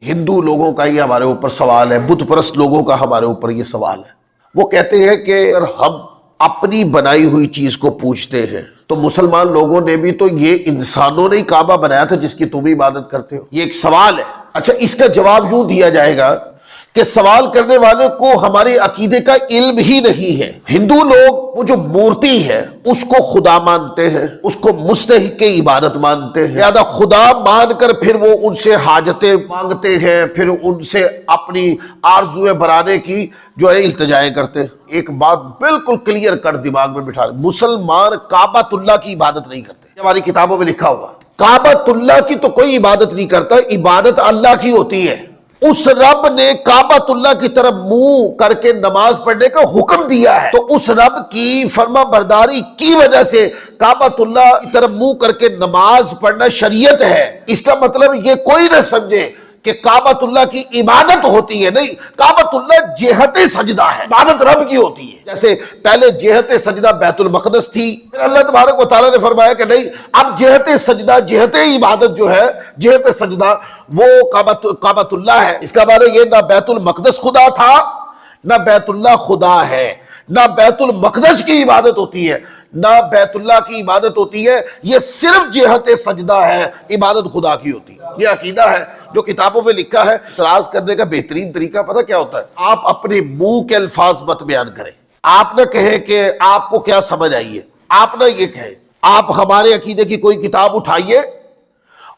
ہندو لوگوں کا یہ ہمارے اوپر سوال ہے، بت پرست لوگوں کا ہمارے اوپر یہ سوال ہے۔ وہ کہتے ہیں کہ اگر ہم اپنی بنائی ہوئی چیز کو پوجتے ہیں تو مسلمان لوگوں نے بھی تو یہ انسانوں نے ہی کعبہ بنایا تھا جس کی تم عبادت کرتے ہو۔ یہ ایک سوال ہے۔ اچھا، اس کا جواب یوں دیا جائے گا کہ سوال کرنے والے کو ہمارے عقیدے کا علم ہی نہیں ہے۔ ہندو لوگ وہ جو مورتی ہے اس کو خدا مانتے ہیں، اس کو مستحق عبادت مانتے ہیں، لہذا خدا مان کر پھر وہ ان سے حاجتیں مانگتے ہیں، پھر ان سے اپنی آرزویں بڑھانے کی جو ہے التجائیں کرتے ہیں۔ ایک بات بالکل کلیئر کٹ دماغ میں بٹھا رہے، مسلمان کعبۃ اللہ کی عبادت نہیں کرتے۔ ہماری کتابوں میں لکھا ہوا کعبۃ اللہ کی تو کوئی عبادت نہیں کرتا، عبادت اللہ کی ہوتی ہے۔ اس رب نے کعبۃ اللہ کی طرف منہ کر کے نماز پڑھنے کا حکم دیا ہے، تو اس رب کی فرما برداری کی وجہ سے کعبۃ اللہ کی طرف منہ کر کے نماز پڑھنا شریعت ہے۔ اس کا مطلب یہ کوئی نہ سمجھے کہ کعبۃ اللہ کی عبادت ہوتی ہے، نہیں، کعبۃ اللہ جہت سجدہ ہے، عبادت رب کی ہوتی ہے۔ جیسے پہلے جہت سجدہ بیت المقدس تھی، پھر اللہ تبارک و تعالیٰ نے فرمایا کہ نہیں، اب جہت سجدہ، جہت عبادت جو ہے، جہت سجدہ وہ کعبۃ اللہ ہے۔ اس کا معنی یہ نہ بیت المقدس خدا تھا، نہ بیت اللہ خدا ہے، نہ بیت المقدس کی عبادت ہوتی ہے، نہ بیت اللہ کی عبادت ہوتی ہے، یہ صرف جہت سجدہ ہے، عبادت خدا کی ہوتی ہے۔ یہ عقیدہ ہے جو کتابوں میں لکھا ہے۔ اعتراض کرنے کا بہترین طریقہ پتہ کیا ہوتا ہے؟ آپ اپنے منہ کے الفاظ مت بیان کریں۔ آپ نہ کہیں کہ آپ کو کیا سمجھ آئی ہے، آپ نہ یہ کہیں، آپ ہمارے عقیدے کی کوئی کتاب اٹھائیے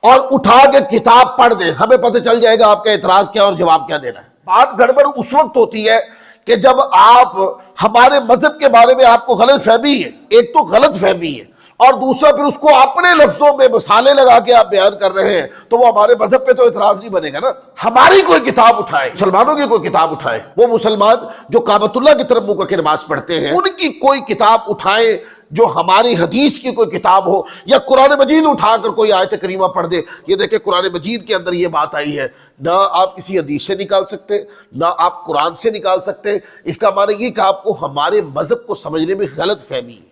اور اٹھا کے کتاب پڑھ دیں، ہمیں پتہ چل جائے گا آپ کا اعتراض کیا اور جواب کیا دینا ہے۔ بات گڑبڑ اس وقت ہوتی ہے کہ جب آپ ہمارے مذہب کے بارے میں آپ کو غلط فہمی ہے، ایک تو غلط فہمی ہے، اور دوسرا پھر اس کو اپنے لفظوں میں مثالیں لگا کے آپ بیان کر رہے ہیں، تو وہ ہمارے مذہب پہ تو اعتراض نہیں بنے گا نا۔ ہماری کوئی کتاب اٹھائے، مسلمانوں کی کوئی کتاب اٹھائے، وہ مسلمان جو کعبۃ اللہ کی طرف منہ کر کے نماز پڑھتے ہیں ان کی کوئی کتاب اٹھائیں جو ہماری حدیث کی کوئی کتاب ہو، یا قرآن مجید اٹھا کر کوئی آیت کریمہ پڑھ دے۔ یہ دیکھیں قرآن مجید کے اندر یہ بات آئی ہے، نہ آپ کسی حدیث سے نکال سکتے، نہ آپ قرآن سے نکال سکتے۔ اس کا معنی یہ کہ آپ کو ہمارے مذہب کو سمجھنے میں غلط فہمی ہے۔